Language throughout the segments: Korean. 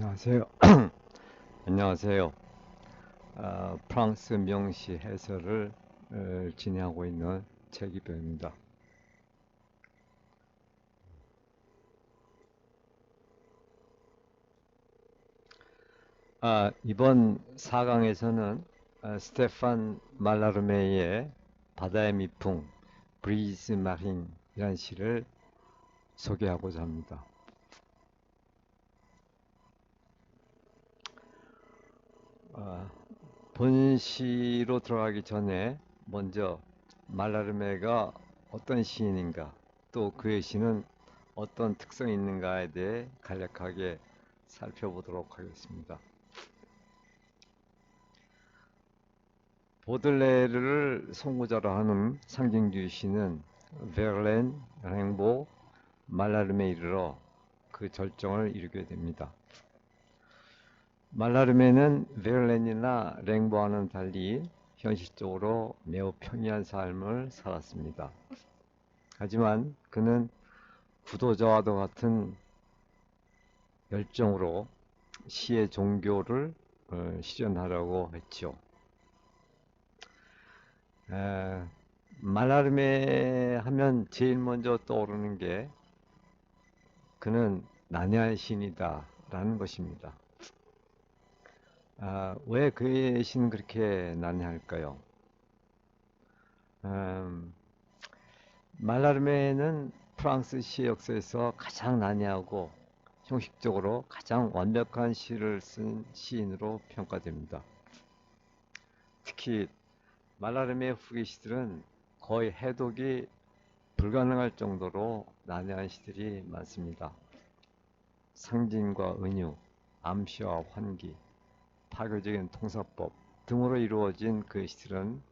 안녕하세요. 안녕하세요. 프랑스 명시 해설을 진행하고 있는 최기표입니다. 이번 4강에서는 스테판 말라르메의 바다의 미풍, 브리즈 마린이라는 시를 소개하고자 합니다. 아, 본 시로 들어가기 전에 먼저 말라르메가 어떤 시인인가, 또 그의 시는 어떤 특성이 있는가에 대해 간략하게 살펴보도록 하겠습니다. 보들레르를 선구자로 하는 상징주의 시는 베를렌, 랭보, 말라르메에 이르러 그 절정을 이루게 됩니다. 말라르메는 베를렌이나 랭보와는 달리 현실적으로 매우 평이한 삶을 살았습니다. 하지만 그는 구도자와도 같은 열정으로 시의 종교를 실현하려고 했죠. 말라르메 하면 제일 먼저 떠오르는 게 그는 난해한 시인이다 라는 것입니다. 왜 그의 시는 그렇게 난해할까요? 말라르메는 프랑스 시의 역사에서 가장 난해하고 형식적으로 가장 완벽한 시를 쓴 시인으로 평가됩니다. 특히 말라르메의 후기 시들은 거의 해독이 불가능할 정도로 난해한 시들이 많습니다. 상징과 은유, 암시와 환기, 파괴적인 통사법 등으로 이루어진 그 시들은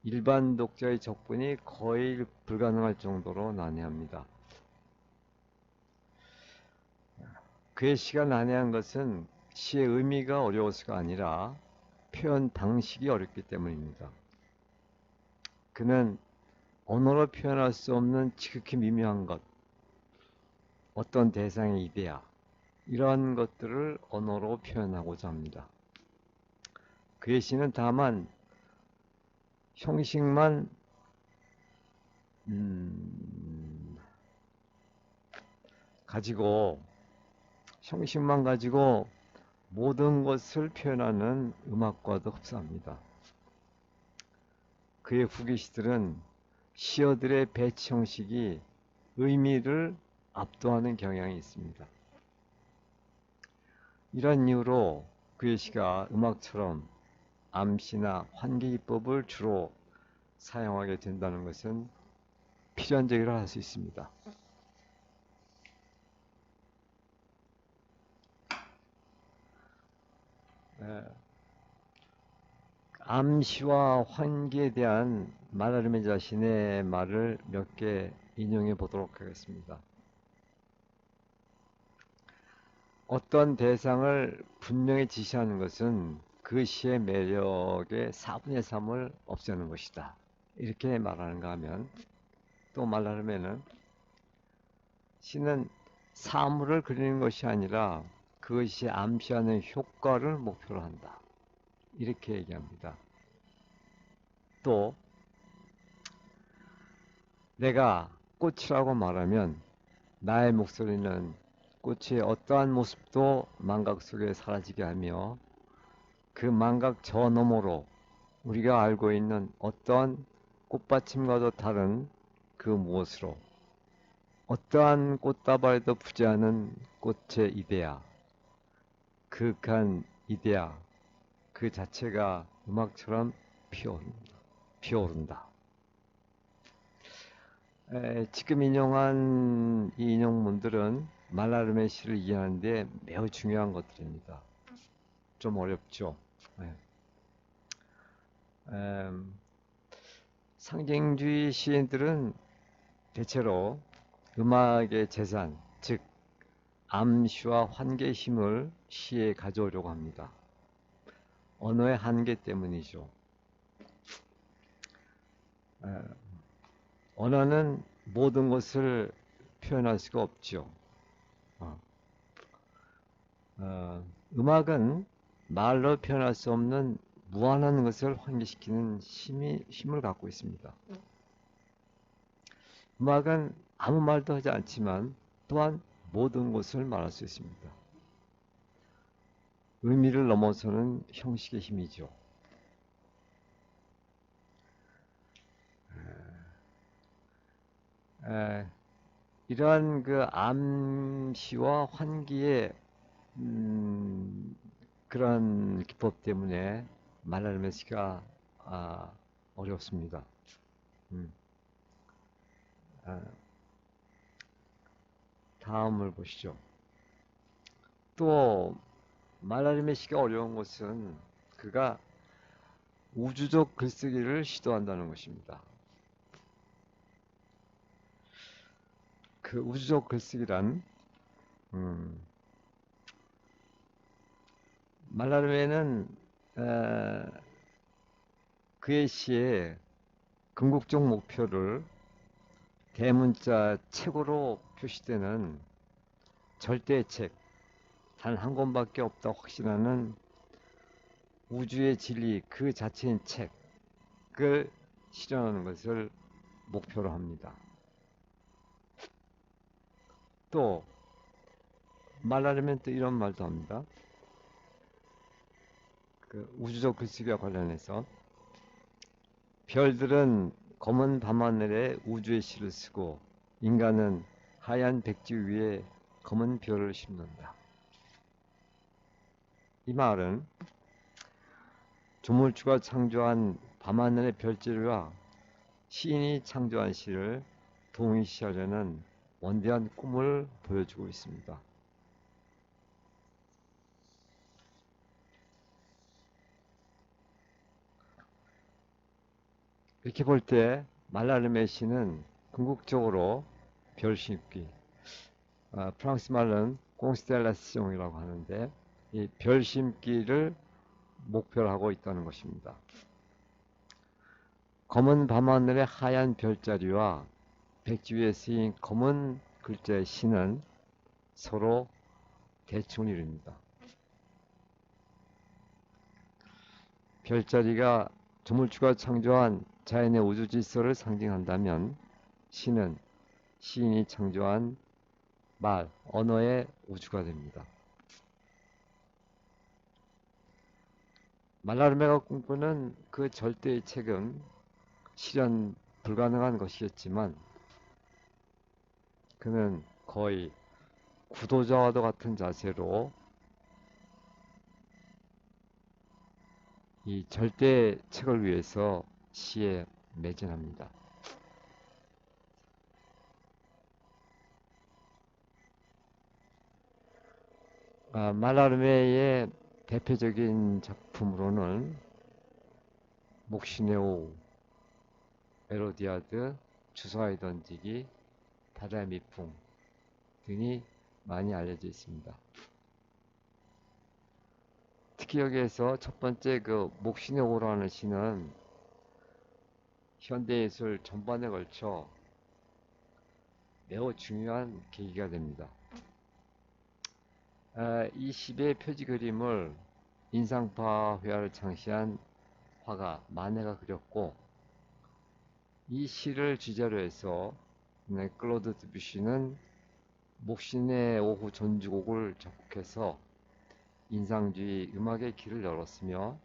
일반 독자의 접근이 거의 불가능할 정도로 난해합니다. 그의 시가 난해한 것은 시의 의미가 어려워서가 아니라 표현 방식이 어렵기 때문입니다. 그는 언어로 표현할 수 없는 지극히 미묘한 것, 어떤 대상의 이데아, 이러한 것들을 언어로 표현하고자 합니다. 그의 시는 다만 형식만 가지고 형식만 가지고 모든 것을 표현하는 음악과도 흡사합니다. 그의 후기 시들은 시어들의 배치 형식이 의미를 압도하는 경향이 있습니다. 이런 이유로 그의 시가 음악처럼 암시나 환기기법을 주로 사용하게 된다는 것은 필연적이라 할 수 있습니다. 암시와 환기에 대한 말라르메 자신의 말을 몇 개 인용해 보도록 하겠습니다. 어떤 대상을 분명히 지시하는 것은 그 시의 매력의 4분의 3을 없애는 것이다. 이렇게 말하는가 하면, 또 말하면은 시는 사물을 그리는 것이 아니라 그것이 암시하는 효과를 목표로 한다. 이렇게 얘기합니다. 또 내가 꽃이라고 말하면 나의 목소리는 꽃의 어떠한 모습도 망각 속에 사라지게 하며 그 망각 저 너머로 우리가 알고 있는 어떠한 꽃받침과도 다른 그 무엇으로 어떠한 꽃다발에도 붙지 않은 꽃의 이데아, 그윽한 이데아 그 자체가 음악처럼 피어오른다. 지금 인용한 이 인용문들은 말라르메 시를 이해하는 데 매우 중요한 것들입니다. 좀 어렵죠. 상징주의 시인들은 대체로 음악의 재산, 즉 암시와 환기의 힘을 시에 가져오려고 합니다. 언어의 한계 때문이죠. 언어는 모든 것을 표현할 수가 없죠. 음악은 말로 표현할 수 없는 무한한 것을 환기시키는 힘을 갖고 있습니다. 음악은 아무 말도 하지 않지만 또한 모든 것을 말할 수 있습니다. 의미를 넘어서는 형식의 힘이죠. 이러한 그 암시와 환기의 그런 기법 때문에 말하는 가 어렵습니다. 음, 아, 다음을 보시죠. 또 말하르메시가 어려운 것은 그가 우주적 글쓰기를 시도한다는 것입니다. 그 우주적 글쓰기란 말라르메는 그의 시에 궁극적 목표를 대문자 책으로 표시되는 절대의 책, 단 한 권밖에 없다 확신하는 우주의 진리 그 자체인 책을 실현하는 것을 목표로 합니다. 또 말하려면 또 이런 말도 합니다. 그 우주적 글쓰기와 관련해서 별들은 검은 밤하늘에 우주의 시를 쓰고 인간은 하얀 백지 위에 검은 별을 심는다. 이 말은 조물주가 창조한 밤하늘의 별자리와 시인이 창조한 시를 동일시하려는 원대한 꿈을 보여주고 있습니다. 이렇게 볼 때 말라르메 시는 궁극적으로 별 심기, 프랑스 말은 꽁스텔라시옹이라고 하는데 이 별 심기를 목표로 하고 있다는 것입니다. 검은 밤하늘의 하얀 별자리와 백지 위에 쓰인 검은 글자의 시는 서로 대칭을 이룹니다. 별자리가 조물주가 창조한 자연의 우주 질서를 상징한다면 시는 시인이 창조한 말, 언어의 우주가 됩니다. 말라르메가 꿈꾸는 그 절대의 책은 실현 불가능한 것이었지만 그는 거의 구도자와도 같은 자세로 이 절대 책을 위해서 시에 매진합니다. 말라르메의 대표적인 작품으로는 목신의 오후, 에로디아드, 주사위 던지기, 바다의 미풍 등이 많이 알려져 있습니다. 특히 여기에서 첫 번째 그 목신의 오후라는 시는 현대예술 전반에 걸쳐 매우 중요한 계기가 됩니다. 이 시의 표지 그림을 인상파 회화를 창시한 화가 마네가 그렸고 이 시를 주제로 해서 클로드 드뷔시는 목신의 오후 전주곡을 작곡해서 인상주의 음악의 길을 열었으며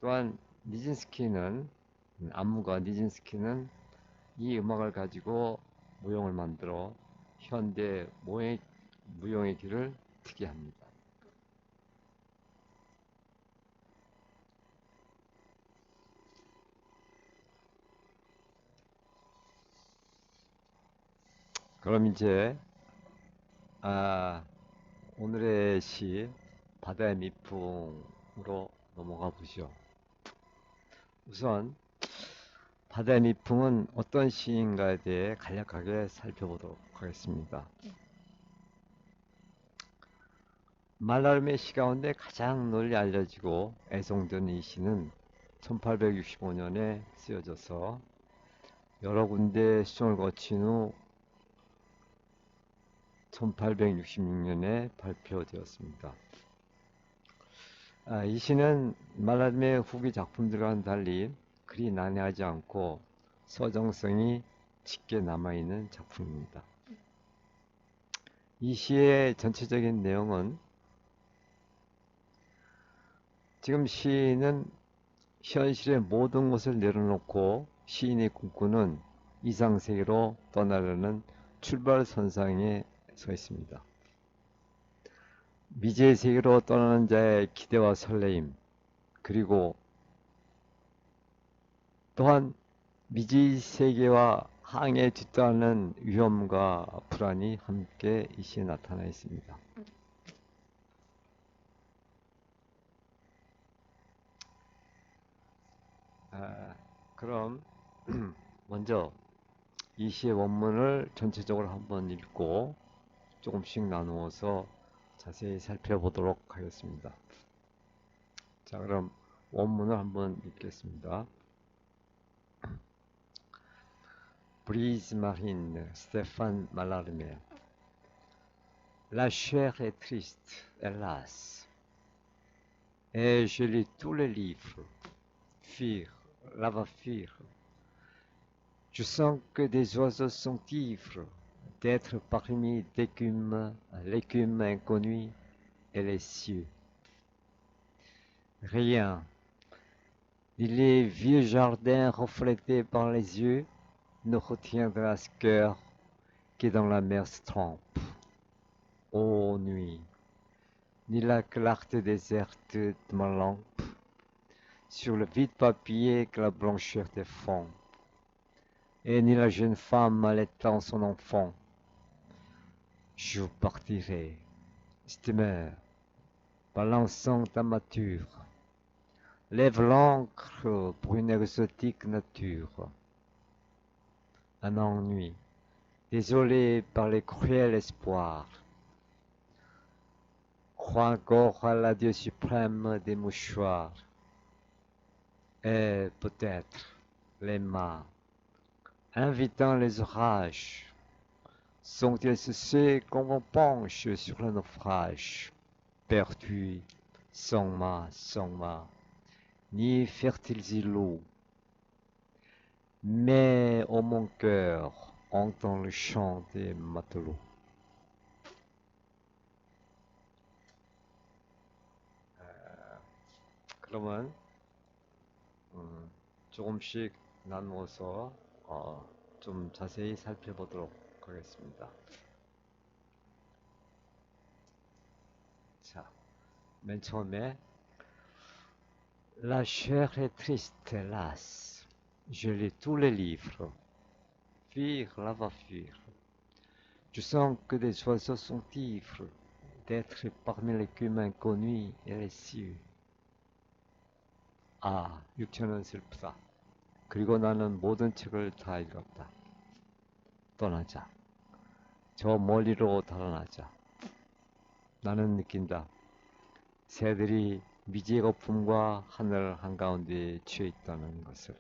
또한 니진스키는 안무가 니진스키는 이 음악을 가지고 무용을 만들어 현대 무용의 길을 트게 합니다. 그럼 이제 오늘의 시 바다의 미풍으로 넘어가 보죠. 우선 바다의 미풍은 어떤 시인가에 대해 간략하게 살펴보도록 하겠습니다. 말라르메 시 가운데 가장 널리 알려지고 애송된 이 시는 1865년에 쓰여져서 여러 군데 수정을 거친 후 1866년에 발표되었습니다. 이 시는 말라름의 후기 작품들과는 달리 그리 난해하지 않고 서정성이 짙게 남아있는 작품입니다. 이 시의 전체적인 내용은 지금 시인은 현실의 모든 것을 내려놓고 시인이 꿈꾸는 이상세계로 떠나려는 출발선상에 서 있습니다. 미지의 세계로 떠나는 자의 기대와 설레임, 그리고 또한 미지 세계와 항해 뒤따르는 위험과 불안이 함께 이 시에 나타나 있습니다. 그럼 먼저 이 시의 원문을 전체적으로 한번 읽고 조금씩 나누어서 자세히 살펴보도록 하겠습니다. 자, 그럼 원문을 한번 읽겠습니다. Brise marine, Stéphane Mallarmé. La chair est triste, hélas, et je lis tous les livres. Fuir, là va fuir. Je sens que des oiseaux sont ivres d'être parmi l'écume inconnue et les cieux. Rien, ni les vieux jardins reflétés par les yeux, ne retiendra ce cœur qui dans la mer se trempe. Ô nuit, ni la clarté déserte de ma lampe, sur le vide papier que la blancheur des fonds, et ni la jeune femme allaitant son enfant. Je partirai, steamer, balançant ta mature, lève l'ancre pour une exotique nature. Un ennui, désolé par les cruels espoirs, crois encore à l'adieu suprême des mouchoirs, et peut-être les mâts, invitant les orages, sont-ils ceux qu'on penche sur le naufrage, perdu, sans mât, ni fertiles îlots. Mais oh mon cœur entend le chant des matelots. 그러면 조금씩 나누어서 좀 자세히 살펴보도록 하겠습니다. 자, 맨 처음에 La chair est triste, hélas. Je lis tous les livres. Fuir, là va fuir. Je sens que des oiseaux sont ivres d'être parmi l'écume inconnue et les cieux. 아, 육체는 슬프다. 그리고 나는 모든 책을 다 읽었다. 떠나자. 저 멀리로 달아나자. 나는 느낀다. 새들이 미지의 거품과 하늘 한가운데에 취해 있다는 것을.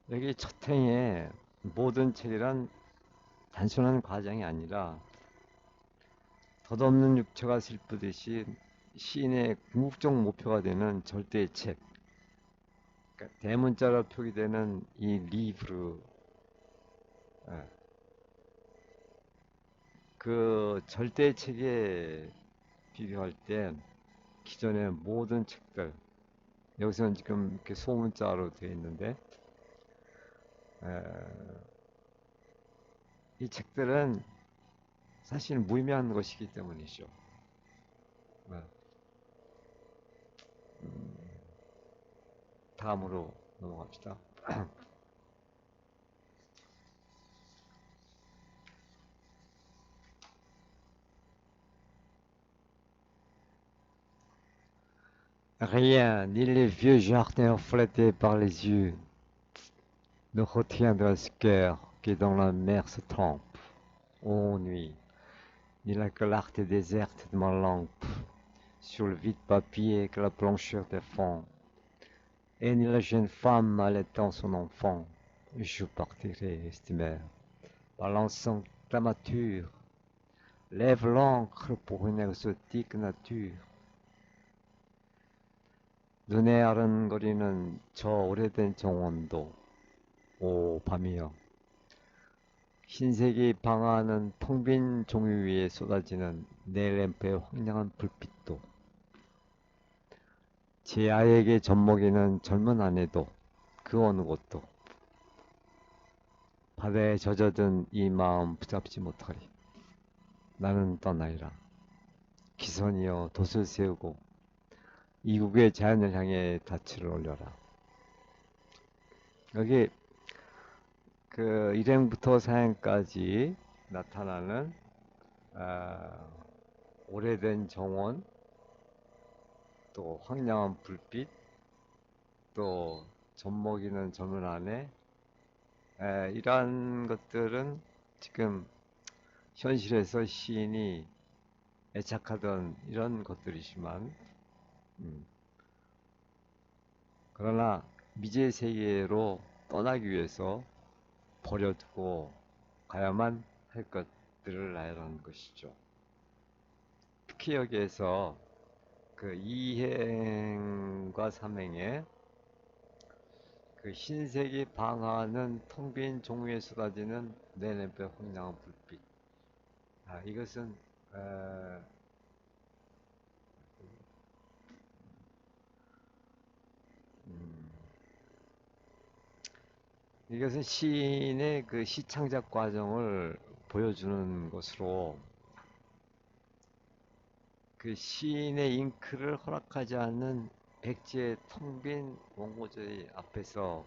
여기 첫 행에 모든 책이란 단순한 과정이 아니라 덧없는 육체가 슬프듯이 시인의 궁극적 목표가 되는 절대의 책, 그러니까 대문자로 표기되는 이 리브르, 그 절대의 책에 비교할 때 기존의 모든 책들, 여기서는 지금 이렇게 소문자로 되어 있는데 이 책들은 사실 무의미한 것이기 때문이죠. 다음으로 넘어갑시다. Rien, ni les vieux jardins flattés par les yeux, ne retiendra ce cœur qui dans la mer se trempe. Ô nuit, ni la clarté déserte de ma lampe, sur le vide papier que la blancheur défend, et ni la jeune femme allaitant son enfant. Je partirai, estimé, balançant clamature, lève l'encre pour une exotique nature. 눈에 아른거리는 저 오래된 정원도 오 밤이여 흰색이 방아하는 텅 빈 종이 위에 쏟아지는 내 램프의 황량한 불빛도 제 아이에게 젖먹이는 젊은 아내도 그 어느 곳도 바다에 젖어든 이 마음 붙잡지 못하리. 나는 떠나리라. 기선이여 돛을 세우고 이국의 자연을 향해 닻을 올려라. 여기 그 일행부터 사행까지 나타나는 오래된 정원, 또 황량한 불빛, 또 젖먹이는 젊은 아내, 이러한 것들은 지금 현실에서 시인이 애착하던 이런 것들이지만, 그러나 미지의 세계로 떠나기 위해서 버려두고 가야만 할 것들을 나열하는 것이죠. 특히 여기에서 그 2행과 3행에 그 흰색이 방하는 텅 빈 종위에 쏟아지는 내 램프의 황량한 불빛. 이것은 음, 이것은 시인의 그 시창작 과정을 보여주는 것으로 그 시인의 잉크를 허락하지 않는 백지의 텅 빈 원고지 앞에서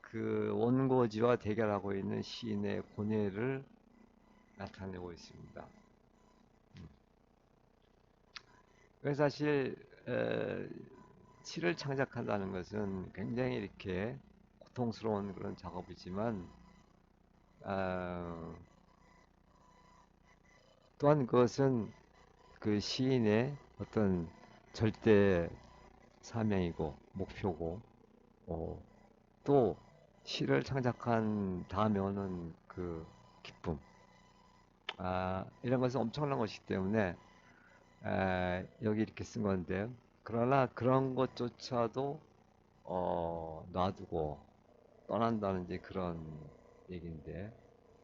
그 원고지와 대결하고 있는 시인의 고뇌를 나타내고 있습니다. 그래서 사실 시를 창작한다는 것은 굉장히 이렇게 고통스러운 그런 작업이지만 또한 그것은 그 시인의 어떤 절대 사명이고 목표고 또 시를 창작한 다음에 오는 그 기쁨 이런 것은 엄청난 것이기 때문에 여기 이렇게 쓴 건데 그러나 그런 것조차도 놔두고 떠난다는 이제 그런 얘기인데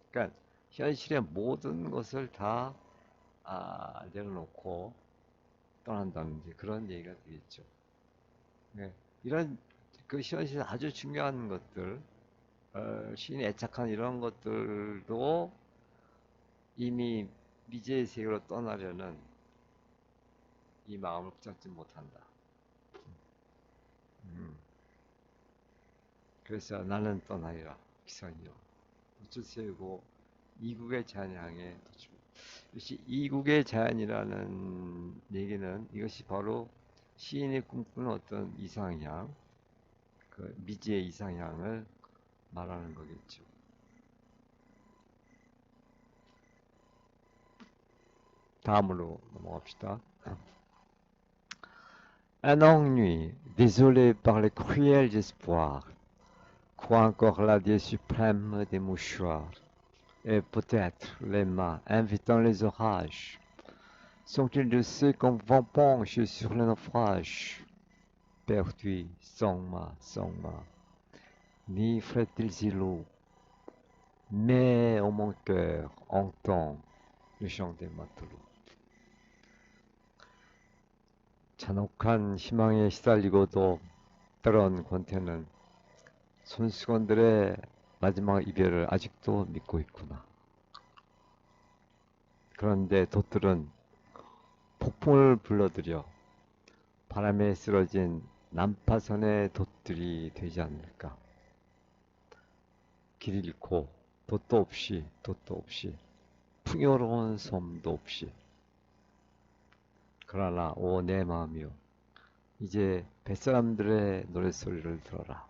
그러니까 현실의 모든 것을 다 내려놓고 떠난다는 이제 그런 얘기가 되겠죠. 네. 이런 그 현실 아주 중요한 것들 시인이 애착한 이런 것들도 이미 미지의 세계로 떠나려는 이 마음을 붙잡지 못한다. 음. 그래서 나는 떠나리라 기선이여 돛을 세우고 이국의 자연을 향해 돛을 이것이 이국의 자연이라는 얘기는 이것이 바로 시인이 꿈꾸는 어떤 이상향 그 미지의 이상향을 말하는 거겠죠. 다음으로 넘어갑시다. Un ennui, désolé par les cruels espoirs, croit encore l'adieu suprême des mouchoirs, et peut-être les mains invitant les orages, sont-ils de ceux qu'on penche sur le naufrage, perdus sans mât, ni frettils îlots, mais en mon cœur entend le chant des matelots. 잔혹한 희망에 시달리고도 때론 권태는 손수건들의 마지막 이별을 아직도 믿고 있구나. 그런데 돛들은 폭풍을 불러들여 바람에 쓰러진 난파선의 돛들이 되지 않을까. 길 잃고 돛도 없이 풍요로운 섬도 없이 그러나 오 내 마음이여 이제 뱃사람들의 노랫소리를 들어라.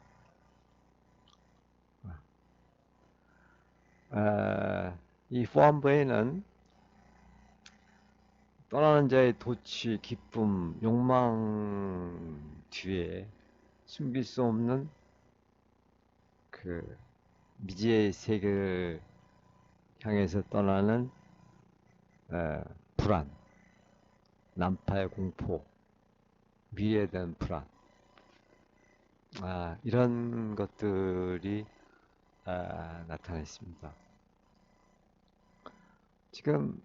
이 포함부에는 떠나는 자의 도취, 기쁨, 욕망 뒤에 숨길 수 없는 그 미지의 세계를 향해서 떠나는 불안, 난파의 공포, 미래에 대한 불안, 이런 것들이 나타났습니다. 지금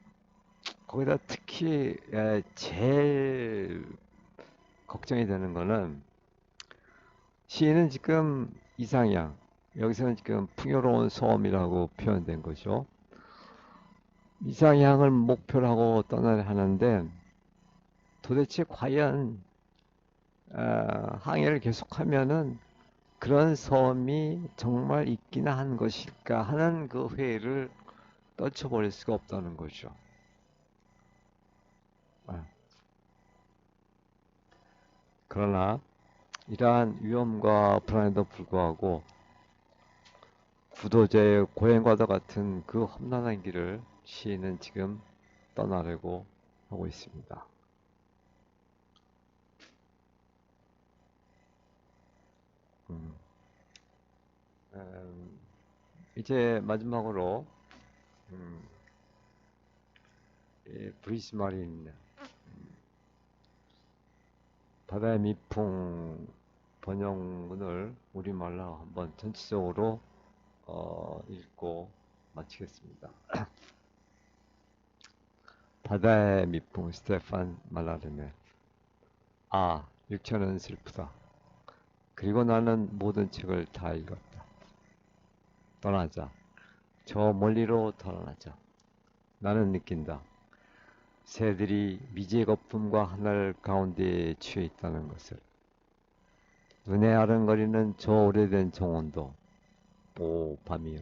거기다 특히 제일 걱정이 되는 거는 시인은 지금 이상향, 여기서는 지금 풍요로운 소음이라고 표현된 거죠. 이상향을 목표로 하고 떠나야 하는데 도대체 과연 항해를 계속하면은 그런 섬이 정말 있기나 한 것일까 하는 그 회의를 떨쳐버릴 수가 없다는 거죠. 아, 그러나 이러한 위험과 불안에도 불구하고 구도자의 고행과도 같은 그 험난한 길을 시인은 지금 떠나려고 하고 있습니다. 음, 이제 마지막으로 브리스 마린 바다의 미풍 번역문을 우리말로 한번 전체적으로 읽고 마치겠습니다. 바다의 미풍 스테판 말라르네. 육체는 슬프다. 그리고 나는 모든 책을 다 읽었다. 떠나자. 저 멀리로 떠나자. 나는 느낀다. 새들이 미지의 거품과 하늘 가운데에 취해 있다는 것을. 눈에 아른거리는 저 오래된 정원도 오 밤이요.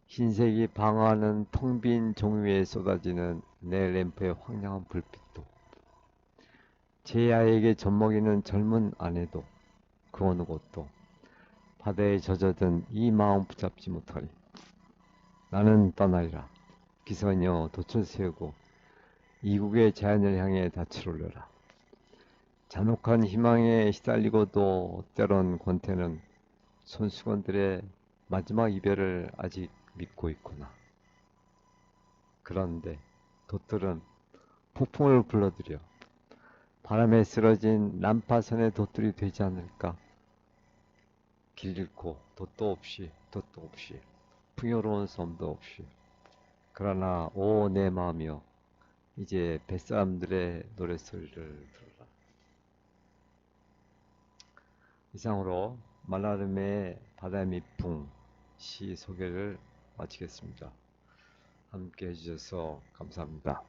흰색이 방어하는 텅 빈 종 위에 쏟아지는 내 램프의 황량한 불빛도 제 아이에게 젖먹이는 젊은 아내도 그 어느 곳도 바다에 젖어든 이 마음 붙잡지 못하리. 나는 떠나리라. 기선이여 돛을 세우고 이국의 자연을 향해 닻을 올려라. 잔혹한 희망에 시달리고도 때론 권태는 손수건들의 마지막 이별을 아직 믿고 있구나. 그런데 돛들은 폭풍을 불러들여 바람에 쓰러진 난파선의 돛들이 되지 않을까? 길 잃고 돛도 없이 풍요로운 섬도 없이. 그러나 오 내 마음이여 이제 뱃사람들의 노랫소리를 들어라. 이상으로 말라름의 바다의 미풍 시 소개를 마치겠습니다. 함께 해주셔서 감사합니다.